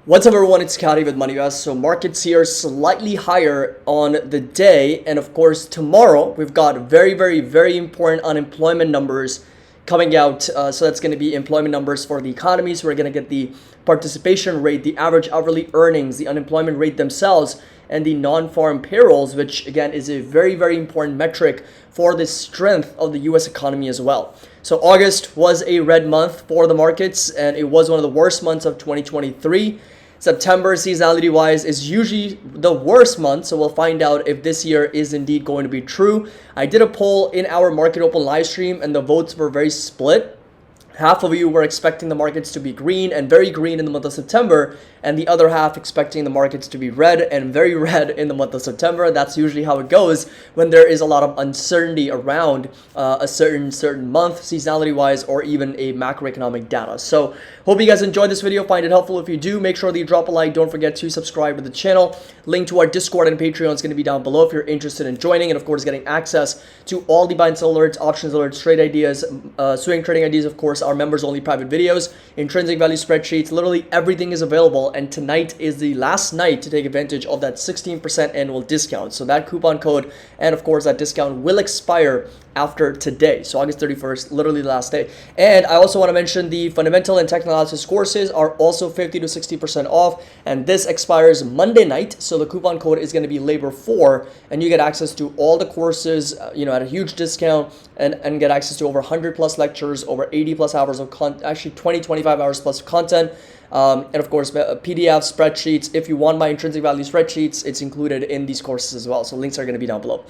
What's up everyone, it's Scotty with MoneyUS. So markets here slightly higher on the day, and of course tomorrow we've got very important unemployment numbers coming out. So that's going to be employment numbers for the economy. So we're going to get the participation rate, the average hourly earnings, the unemployment rate themselves, and the non-farm payrolls, which again is a very important metric for the strength of the US economy as well. So August was a red month for the markets, and it was one of the worst months of 2023. September, seasonality wise, is usually the worst month, so we'll find out if this year is indeed going to be true. I did a poll in our Market Open live stream, and the votes were very split. Half of you were expecting the markets to be green and very green in the month of September, and the other half expecting the markets to be red and very red in the month of September. That's usually how it goes when there is a lot of uncertainty around a certain month, seasonality wise, or even a macroeconomic data. So hope you guys enjoyed this video, find it helpful. If you do, make sure that you drop a like. Don't forget to subscribe to the channel. Link to our Discord and Patreon is going to be down below if you're interested in joining, and of course getting access to all the buy and sell alerts, options alerts, trade ideas, swing trading ideas, of course, our members only private videos, intrinsic value spreadsheets. Literally everything is available, and tonight is the last night to take advantage of that 16% annual discount. So that coupon code and of course that discount will expire after today, so August 31st, literally the last day. And I also want to mention the fundamental and technical analysis courses are also 50 to 60% off, and this expires Monday night. So the coupon code is going to be labor4, and you get access to all the courses at a huge discount, and get access to over 100 plus lectures, over 80 plus hours of content, actually 25 hours plus of content. And of course PDF spreadsheets. If you want my intrinsic value spreadsheets, it's included in these courses as well, so links are going to be down below.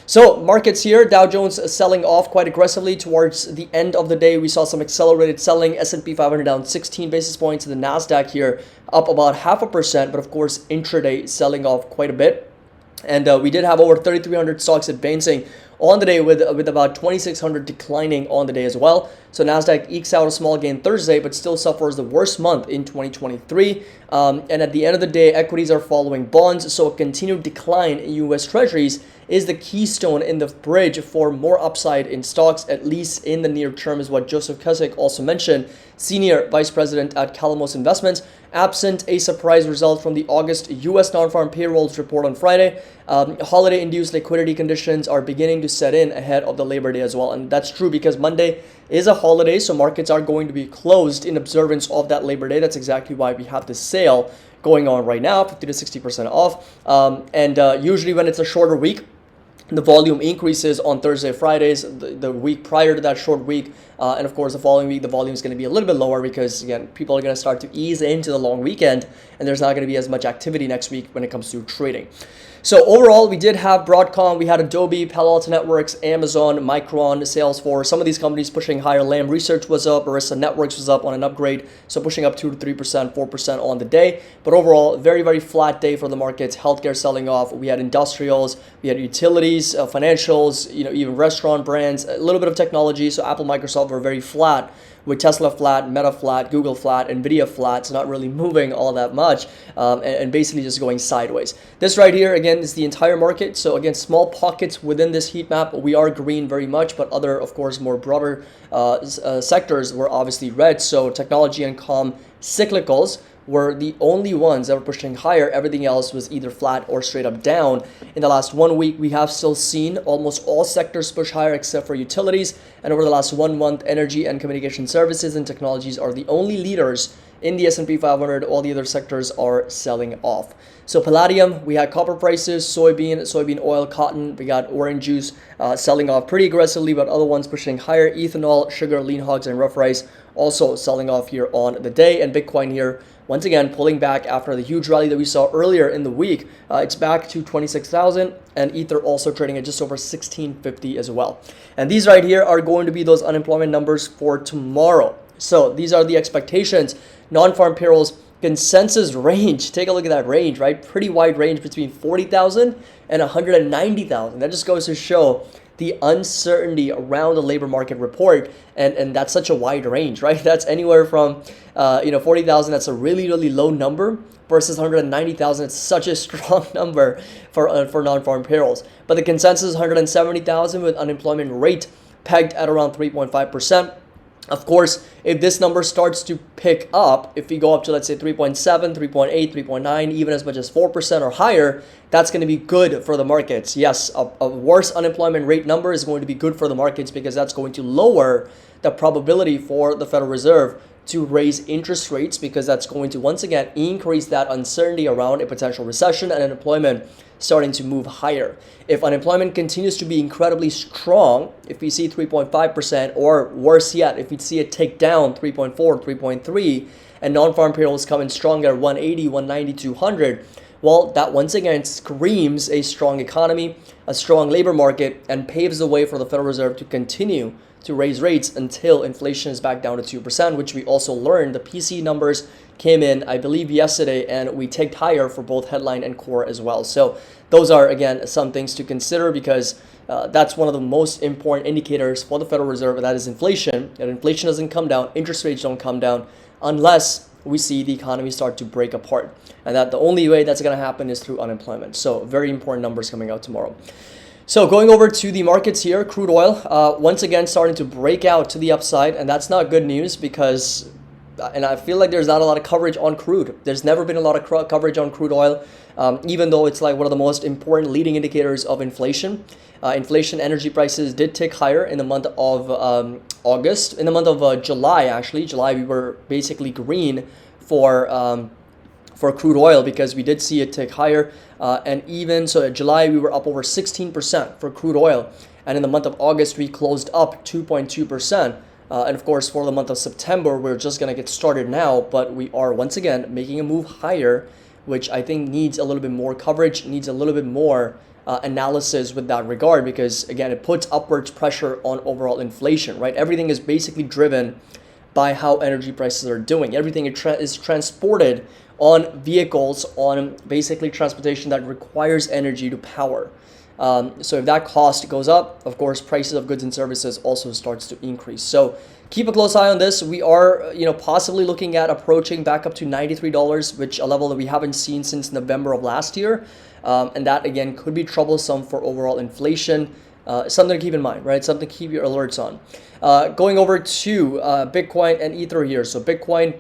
So markets here, Dow Jones selling off quite aggressively towards the end of the day. We saw some accelerated selling. S&P 500 down 16 basis points. The Nasdaq here up about 0.5%, but of course intraday selling off quite a bit. And we did have over 3,300 stocks advancing on the day, with about 2,600 declining on the day as well. So Nasdaq ekes out a small gain Thursday, but still suffers the worst month in 2023. And at the end of the day, equities are following bonds, so a continued decline in U.S. Treasuries is the keystone in the bridge for more upside in stocks, at least in the near term, is what Joseph Cusick also mentioned, Senior Vice President at Calamos Investments. Absent a surprise result from the August U.S. non-farm payrolls report on Friday, holiday-induced liquidity conditions are beginning to set in ahead of the Labor Day as well. And that's true because Monday is a holiday, so markets are going to be closed in observance of that Labor Day. That's exactly why we have this sale going on right now, 50 to 60% off. Usually when it's a shorter week, the volume increases on Thursday, Fridays, the week prior to that short week. And of course, the following week, the volume is going to be a little bit lower because, again, people are going to start to ease into the long weekend, and there's not going to be as much activity next week when it comes to trading. So overall, we did have Broadcom, we had Adobe, Palo Alto Networks, Amazon, Micron, Salesforce, some of these companies pushing higher. Lam Research was up, Arista Networks was up on an upgrade, so pushing up 2 to 3%, 4% on the day. But overall, very flat day for the markets. Healthcare selling off. We had industrials, we had utilities, financials, even restaurant brands, a little bit of technology. So Apple, Microsoft were very flat, with Tesla flat, Meta flat, Google flat, NVDA flat, so not really moving all that much, and basically just going sideways. This right here, again, is the entire market. So again, small pockets within this heat map. We are green very much, but other, of course, more broader sectors were obviously red. So technology and comm cyclicals were the only ones that were pushing higher. Everything else was either flat or straight up down. In the last 1 week, we have still seen almost all sectors push higher except for utilities. And over the last 1 month, energy and communication services and technologies are the only leaders in the S&P 500. All the other sectors are selling off. So palladium, we had copper prices, soybean oil, cotton, we got orange juice selling off pretty aggressively, but other ones pushing higher. Ethanol, sugar, lean hogs, and rough rice also selling off here on the day. And Bitcoin here, once again, pulling back after the huge rally that we saw earlier in the week. It's back to 26,000, and Ether also trading at just over 1650 as well. And these right here are going to be those unemployment numbers for tomorrow. So these are the expectations. Non-farm payrolls consensus range. Take a look at that range, right? Pretty wide range between 40,000 and 190,000. That just goes to show the uncertainty around the labor market report, and that's such a wide range, right? That's anywhere from 40,000, that's a really low number, versus 190,000, it's such a strong number for non-farm payrolls. But the consensus is 170,000, with unemployment rate pegged at around 3.5%. Of course, if this number starts to pick up, if we go up to, let's say, 3.7, 3.8, 3.9, even as much as 4% or higher, that's going to be good for the markets. Yes, a worse unemployment rate number is going to be good for the markets because that's going to lower the probability for the Federal Reserve to raise interest rates, because that's going to once again increase that uncertainty around a potential recession and unemployment starting to move higher. If unemployment continues to be incredibly strong, if we see 3.5%, or worse yet, if we see it take down 3.4, 3.3, and non-farm payrolls come in strong at 180, 190, 200, well, that once again screams a strong economy, a strong labor market, and paves the way for the Federal Reserve to continue to raise rates until inflation is back down to 2%, which we also learned. The PCE numbers came in, I believe, yesterday, and we ticked higher for both headline and core as well. So those are, again, some things to consider, because that's one of the most important indicators for the Federal Reserve, and that is inflation. And inflation doesn't come down, interest rates don't come down unless we see the economy start to break apart. And that the only way that's going to happen is through unemployment. So very important numbers coming out tomorrow. So going over to the markets here, crude oil, once again starting to break out to the upside, and that's not good news because, and I feel like there's not a lot of coverage on crude. There's never been a lot of coverage on crude oil, even though it's like one of the most important leading indicators of inflation. Inflation, energy prices did tick higher in the month of August. In the month of July, actually, July we were basically green for crude oil because we did see it tick higher. And even so, in July, we were up over 16% for crude oil. And in the month of August, we closed up 2.2%. And of course, for the month of September, we're just going to get started now. But we are once again making a move higher, which I think needs a little bit more coverage, needs a little bit more analysis with that regard, because again, it puts upwards pressure on overall inflation, right? Everything is basically driven by how energy prices are doing. Everything is transported on vehicles, on basically transportation that requires energy to power. So if that cost goes up, of course, prices of goods and services also starts to increase. So keep a close eye on this. We are, possibly looking at approaching back up to $93, which a level that we haven't seen since November of last year. And that again could be troublesome for overall inflation. Something to keep in mind, right? Something to keep your alerts on. Going over to Bitcoin and Ether here. So Bitcoin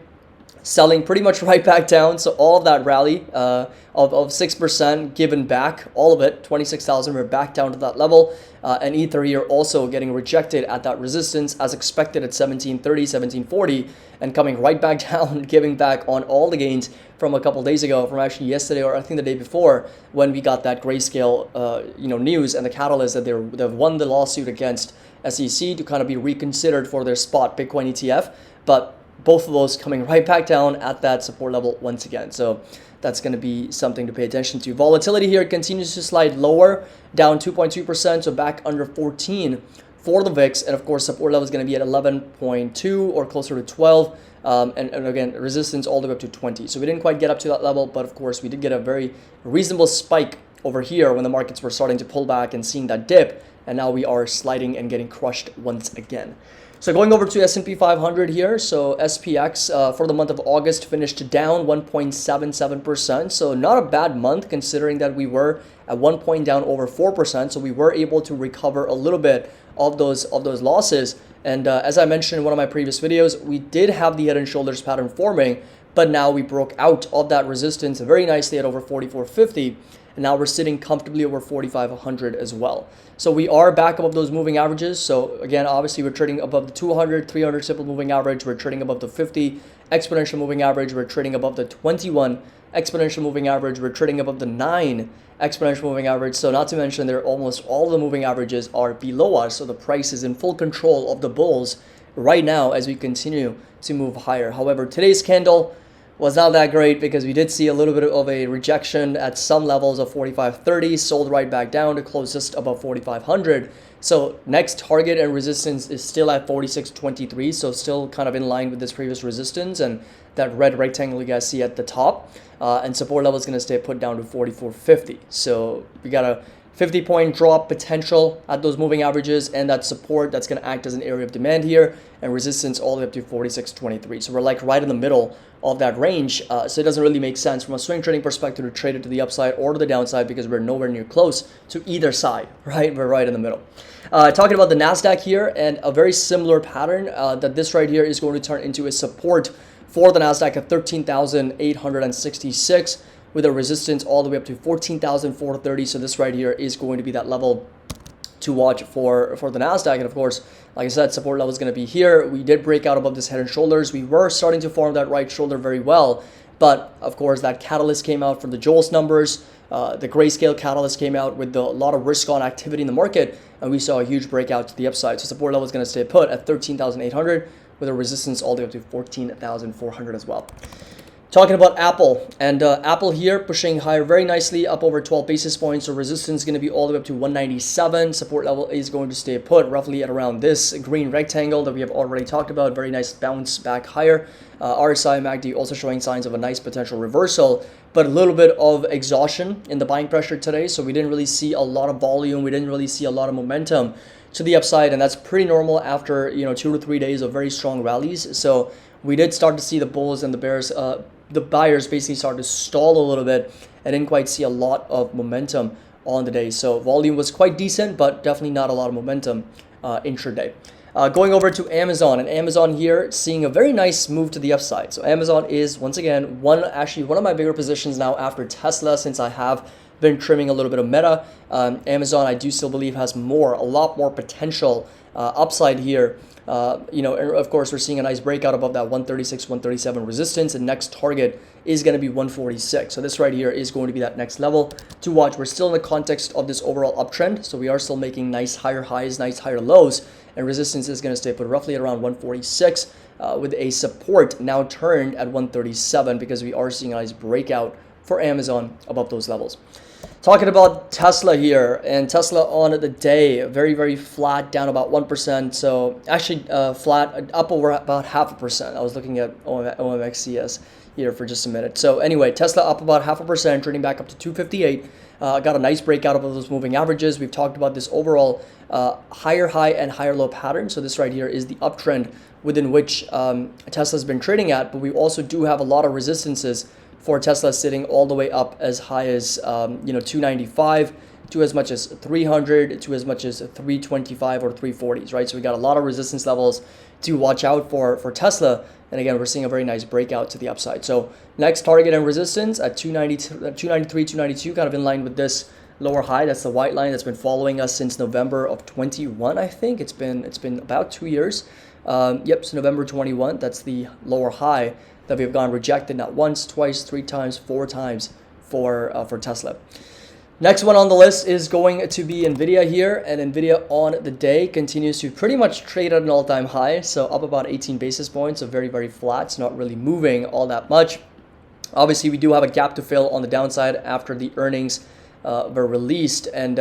selling pretty much right back down. So all of that rally of 6% given back, all of it, 26,000, we're back down to that level. And Ether here also getting rejected at that resistance as expected at 1730, 1740, and coming right back down, giving back on all the gains from a couple days ago, from actually yesterday, or I think the day before, when we got that grayscale news and the catalyst that they've won the lawsuit against SEC to kind of be reconsidered for their spot Bitcoin ETF. But both of those coming right back down at that support level once again. So that's going to be something to pay attention to. Volatility here continues to slide lower, down 2.2%, so back under 14 for the VIX. And of course, support level is going to be at 11.2 or closer to 12. And again, resistance all the way up to 20. So we didn't quite get up to that level, but of course, we did get a very reasonable spike over here when the markets were starting to pull back and seeing that dip. And now we are sliding and getting crushed once again. So going over to S&P 500 here, so SPX for the month of August finished down 1.77%. So not a bad month considering that we were at one point down over 4%. So we were able to recover a little bit of those losses. And as I mentioned in one of my previous videos, we did have the head and shoulders pattern forming, but now we broke out of that resistance very nicely at over 44.50. And now we're sitting comfortably over 4,500 as well. So we are back above those moving averages. So again, obviously we're trading above the 200, 300 simple moving average. We're trading above the 50 exponential moving average. We're trading above the 21 exponential moving average. We're trading above the 9 exponential moving average. So not to mention there almost all the moving averages are below us. So the price is in full control of the bulls right now as we continue to move higher. However, today's candle was not that great because we did see a little bit of a rejection at some levels of 45.30, sold right back down to close just above 4,500. So next target and resistance is still at 46.23, so still kind of in line with this previous resistance and that red rectangle you guys see at the top. And support level is going to stay put down to 44.50. So we got to 50-point drop potential at those moving averages, and that support that's going to act as an area of demand here, and resistance all the way up to 46.23. So we're like right in the middle of that range. So it doesn't really make sense from a swing trading perspective to trade it to the upside or to the downside because we're nowhere near close to either side, right? We're right in the middle. Talking about the NASDAQ here, and a very similar pattern that this right here is going to turn into a support for the NASDAQ at 13,866 with a resistance all the way up to 14,430. So this right here is going to be that level to watch for the NASDAQ. And of course, like I said, support level is going to be here. We did break out above this head and shoulders. We were starting to form that right shoulder very well. But of course, that catalyst came out from the JOLTS numbers. The grayscale catalyst came out with a lot of risk on activity in the market. And we saw a huge breakout to the upside. So support level is going to stay put at 13,800 with a resistance all the way up to 14,400 as well. Talking about Apple, and Apple here pushing higher very nicely, up over 12 basis points. So resistance is going to be all the way up to 197. Support level is going to stay put roughly at around this green rectangle that we have already talked about. Very nice bounce back higher. RSI MACD also showing signs of a nice potential reversal, but a little bit of exhaustion in the buying pressure today. So we didn't really see a lot of volume. We didn't really see a lot of momentum to the upside, and that's pretty normal after 2 to 3 days of very strong rallies. So we did start to see the bulls and the bears, the buyers basically started to stall a little bit and didn't quite see a lot of momentum on the day. So volume was quite decent, but definitely not a lot of momentum intraday. Going over to Amazon, and Amazon here seeing a very nice move to the upside. So Amazon is once again one of my bigger positions now after Tesla, since I have been trimming a little bit of Meta. Amazon, I do still believe, has a lot more potential upside here. And of course, we're seeing a nice breakout above that 136, 137 resistance, and next target is going to be 146. So this right here is going to be that next level to watch. We're still in the context of this overall uptrend, so we are still making nice higher highs, nice higher lows, and resistance is going to stay put roughly at around 146 with a support now turned at 137 because we are seeing a nice breakout for Amazon above those levels. Talking about Tesla here, and Tesla on the day, very, very flat, down about 1%. So actually flat, up over about 0.5%. I was looking at OMXCS here for just a minute. So anyway, Tesla up about 0.5%, trading back up to 258. Got a nice breakout of those moving averages. We've talked about this overall higher high and higher low pattern. So this right here is the uptrend within which Tesla's been trading at, but we also do have a lot of resistances for Tesla sitting all the way up as high as 295 to as much as 300 to as much as 325 or 340s, right? So we got a lot of resistance levels to watch out for Tesla. And again, we're seeing a very nice breakout to the upside. So next target and resistance at 293, 292, kind of in line with this lower high. That's the white line that's been following us since November of 21, I think. It's been about 2 years. So November 21, that's the lower high that we've gone rejected not once, twice, 3 times, 4 times for Tesla. Next one on the list is going to be NVIDIA here, and NVIDIA on the day continues to pretty much trade at an all-time high, so up about 18 basis points, so very, very flat. It's not really moving all that much. Obviously, we do have a gap to fill on the downside after the earnings were released, and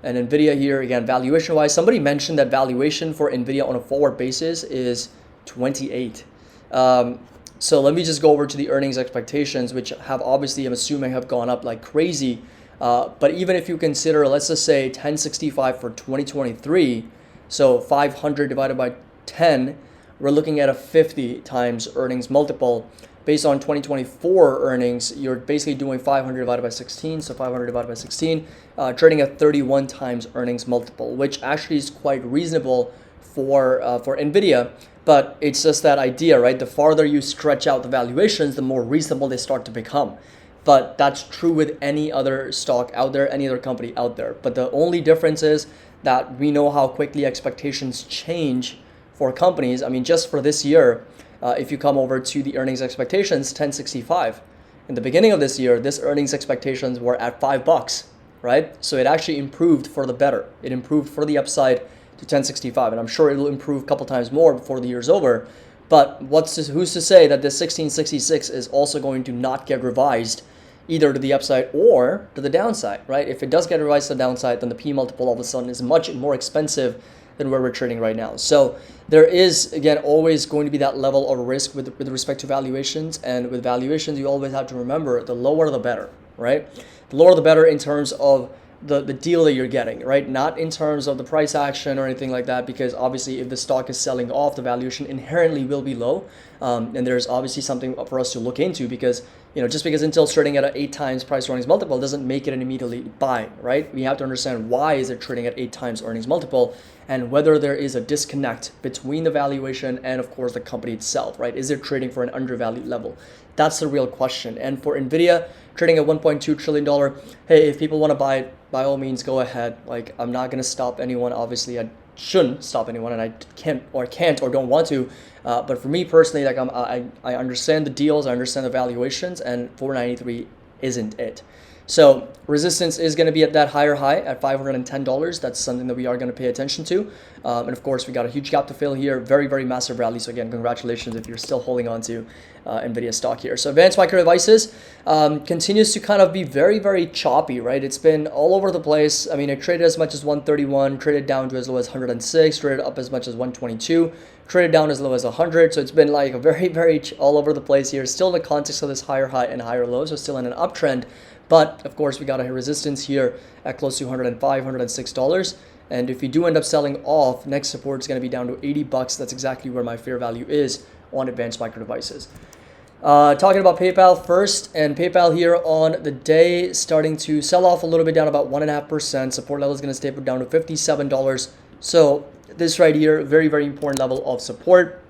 NVIDIA here, again, valuation-wise, somebody mentioned that valuation for NVIDIA on a forward basis is 28. So let me just go over to the earnings expectations, which have obviously, I'm assuming, have gone up like crazy. But even if you consider, let's just say 1065 for 2023, so 500 divided by 10, we're looking at a 50 times earnings multiple. Based on 2024 earnings, you're basically doing 500 divided by 16, so 500 divided by 16, trading at 31 times earnings multiple, which actually is quite reasonable for NVIDIA. But it's just that idea, right? The farther you stretch out the valuations, the more reasonable they start to become. But that's true with any other stock out there, any other company out there. But the only difference is that we know how quickly expectations change for companies. I mean, just for this year, if you come over to the earnings expectations, 1065. In the beginning of this year, this earnings expectations were at $5, right? So it actually improved for the better. It improved for the upside to 1065, and I'm sure it'll improve a couple times more before the year's over. But who's to say that this 1666 is also going to not get revised either to the upside or to the downside, right? If it does get revised to the downside, then the P multiple all of a sudden is much more expensive than where we're trading right now. So there is, again, always going to be that level of risk with respect to valuations. And with valuations, you always have to remember the lower the better, right? The lower the better in terms of the deal that you're getting, right? Not in terms of the price action or anything like that, because obviously if the stock is selling off, the valuation inherently will be low. And there's obviously something for us to look into, because just because Intel's trading at an 8 times price earnings multiple doesn't make it an immediately buy, right? We have to understand why is it trading at 8 times earnings multiple, and whether there is a disconnect between the valuation and of course the company itself, right? Is it trading for an undervalued level? That's the real question. And for NVIDIA, trading at $1.2 trillion, hey, if people want to buy it, by all means, go ahead. Like, I'm not going to stop anyone. Obviously, I shouldn't stop anyone, and I can't or don't want to. But for me personally, like, I understand the deals, I understand the valuations, and 493 isn't it. So resistance is going to be at that higher high at $510. That's something that we are going to pay attention to. And of course, we got a huge gap to fill here. Very, very massive rally. So again, congratulations if you're still holding on to NVIDIA stock here. So Advanced Micro Devices continues to kind of be very, very choppy, right? It's been all over the place. I mean, it traded as much as 131, traded down to as low as 106, traded up as much as 122, traded down as low as 100. So it's been like a very, very all over the place here. Still in the context of this higher high and higher low. So still in an uptrend. But of course, we got a resistance here at close to $105, $106. And if you do end up selling off, next support is going to be down to $80. That's exactly where my fair value is on Advanced Micro Devices. Talking about PayPal first, and PayPal here on the day starting to sell off a little bit, down about 1.5%. Support level is going to stay down to $57. So this right here, very, very important level of support.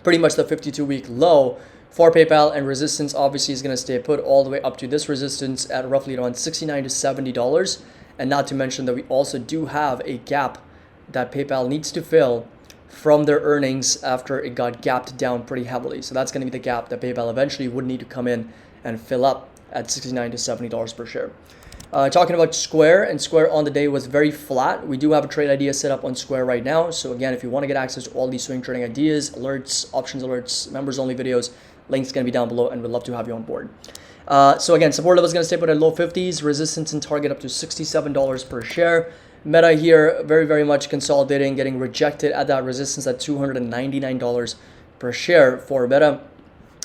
Pretty much the 52-week low for PayPal, and resistance obviously is going to stay put all the way up to this resistance at roughly around $69 to $70. And not to mention that we also do have a gap that PayPal needs to fill from their earnings after it got gapped down pretty heavily. So that's going to be the gap that PayPal eventually would need to come in and fill up at $69 to $70 per share. Talking about Square, and Square on the day was very flat. We do have a trade idea set up on Square right now. So again, if you want to get access to all these swing trading ideas, alerts, options alerts, members only videos, link's going to be down below, and we'd love to have you on board. So again, support level is going to stay put at low 50s, resistance and target up to $67 per share. Meta here, very, very much consolidating, getting rejected at that resistance at $299 per share for Meta.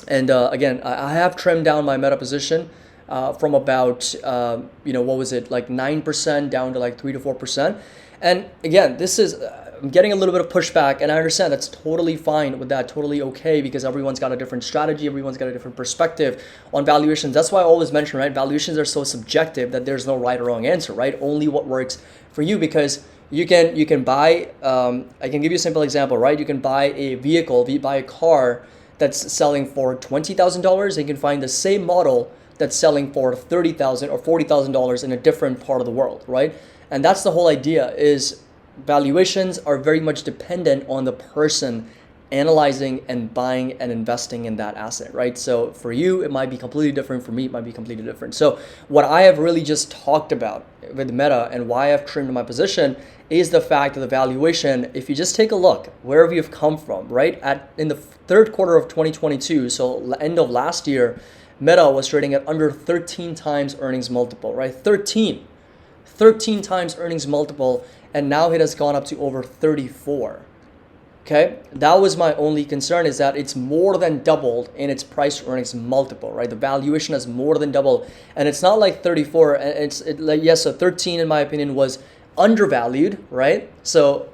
And again, I have trimmed down my Meta position from about, what was it, like 9% down to like 3 to 4%. And again, this is, I'm getting a little bit of pushback, and I understand that's totally fine with that, totally okay, because everyone's got a different strategy, everyone's got a different perspective on valuations. That's why I always mention, right, valuations are so subjective that there's no right or wrong answer, right? Only what works for you, because you can buy, I can give you a simple example, right? You can buy a vehicle, buy a car that's selling for $20,000, and you can find the same model that's selling for $30,000 or $40,000 in a different part of the world, right? And that's the whole idea, is valuations are very much dependent on the person analyzing and buying and investing in that asset, right? So for you, it might be completely different. For me, it might be completely different. So what I have really just talked about with Meta and why I've trimmed my position is the fact that the valuation, if you just take a look wherever you've come from, right? In the third quarter of 2022, so end of last year, Meta was trading at under 13 times earnings multiple, right? 13 times earnings multiple, and now it has gone up to over 34. Okay, that was my only concern, is that it's more than doubled in its price to earnings multiple, right? The valuation has more than doubled, and it's not like 34. Yes, so 13 in my opinion was undervalued, right? So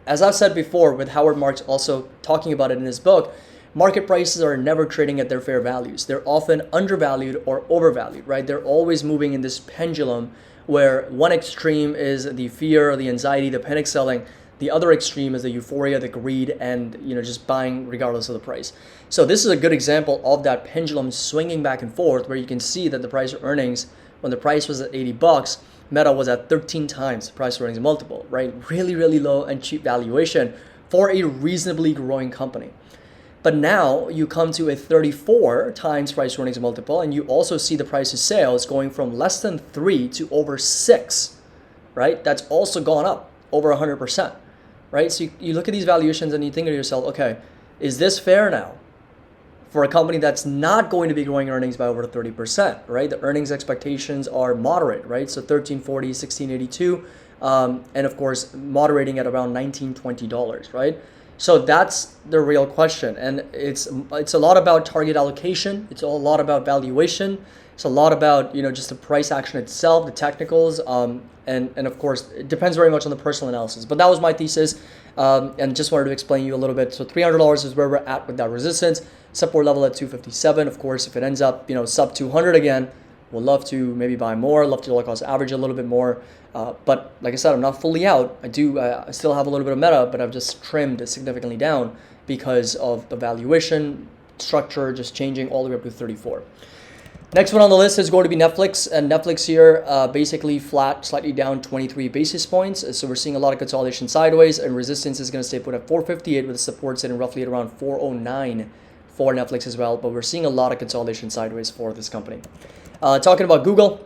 as I've said before, with Howard Marks also talking about it in his book, market prices are never trading at their fair values. They're often undervalued or overvalued, right? They're always moving in this pendulum where one extreme is the fear, the anxiety, the panic selling. The other extreme is the euphoria, the greed, and just buying regardless of the price. So this is a good example of that pendulum swinging back and forth, where you can see that the price of earnings, when the price was at $80, Meta was at 13 times price to earnings multiple, right? Really, really low and cheap valuation for a reasonably growing company. But now you come to a 34 times price to earnings multiple, and you also see the price to sales going from less than 3 to over 6, right? That's also gone up over 100%, right? So you look at these valuations and you think to yourself, okay, is this fair now for a company that's not going to be growing earnings by over 30%, right? The earnings expectations are moderate, right? So $13.40, $16.82, and of course, moderating at around $19-20, right? So that's the real question, and it's a lot about target allocation. It's a lot about valuation, It's a lot about, just the price action itself, the technicals, and of course, it depends very much on the personal analysis. But that was my thesis, and just wanted to explain you a little bit. So $300 is where we're at with that resistance. Support level at 257. Of course, if it ends up, sub 200 again, we'll love to maybe buy more, love to dollar cost average a little bit more. But like I said, I'm not fully out. I still have a little bit of meta, but I've just trimmed significantly down because of the valuation structure just changing all the way up to 34. Next one on the list is going to be Netflix, and Netflix here basically flat, slightly down 23 basis points. So we're seeing a lot of consolidation sideways, and resistance is going to stay put at 458 with the support sitting roughly at around 409 for Netflix as well. But we're seeing a lot of consolidation sideways for this company. Talking about Google,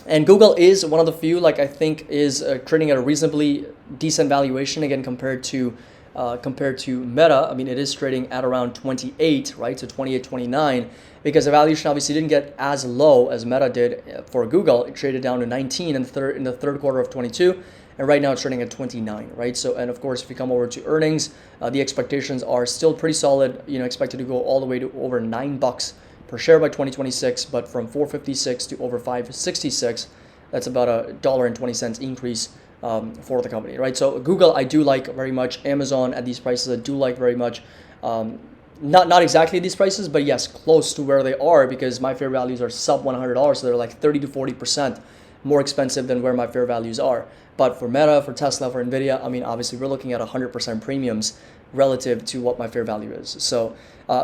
and Google is one of the few, like I think, is trading at a reasonably decent valuation again compared to Meta. I mean, it is trading at around 28, right? So 28, 29, because the valuation obviously didn't get as low as Meta did for Google. It traded down to 19 in the third quarter of 22, and right now it's trading at 29, right? So, and of course, if you come over to earnings, the expectations are still pretty solid. Expected to go all the way to over $9 per share by 2026, but from 456 to over 566, that's about $1.20 increase for the company, right? So Google, I do like very much. Amazon at these prices, I do like very much. Not exactly these prices, but yes, close to where they are, because my fair values are sub $100, so they're like 30 to 40% more expensive than where my fair values are. But for Meta, for Tesla, for NVIDIA, I mean, obviously we're looking at 100% premiums relative to what my fair value is. So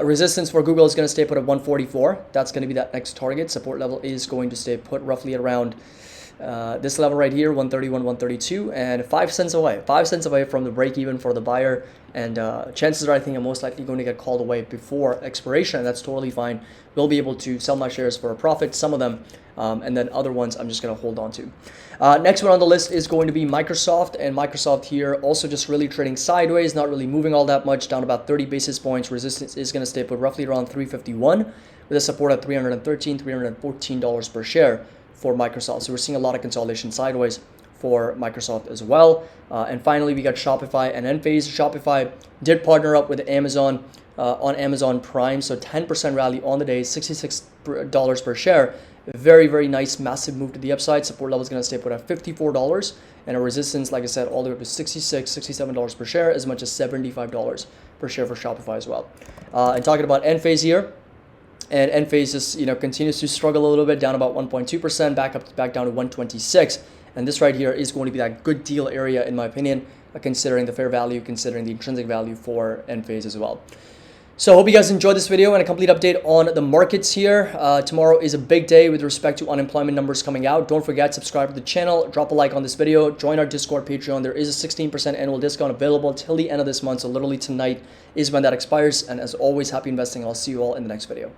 resistance for Google is going to stay put at 144. That's going to be that next target. Support level is going to stay put roughly at around this level right here, 131, 132, and 5 cents away. 5 cents away from the break even for the buyer. And chances are, I think I'm most likely going to get called away before expiration, and that's totally fine. We'll be able to sell my shares for a profit, some of them, and then other ones I'm just going to hold on to. Next one on the list is going to be Microsoft, and Microsoft here also just really trading sideways, not really moving all that much, down about 30 basis points. Resistance is going to stay put roughly around 351 with a support at $313, $314 per share for Microsoft. So we're seeing a lot of consolidation sideways for Microsoft as well. And finally, we got Shopify and Enphase. Shopify did partner up with Amazon on Amazon Prime, so 10% rally on the day, $66 per share. Very, very nice, massive move to the upside. Support level is going to stay put at $54, and a resistance, like I said, all the way up to $66, $67 per share, as much as $75 per share for Shopify as well. And talking about Enphase here, and Enphase just continues to struggle a little bit, down about 1.2%, back down to 126. And this right here is going to be that good deal area, in my opinion, considering the fair value, considering the intrinsic value for Enphase as well. So I hope you guys enjoyed this video and a complete update on the markets here. Tomorrow is a big day with respect to unemployment numbers coming out. Don't forget, subscribe to the channel, drop a like on this video, join our Discord, Patreon. There is a 16% annual discount available till the end of this month. So literally tonight is when that expires. And as always, happy investing. I'll see you all in the next video.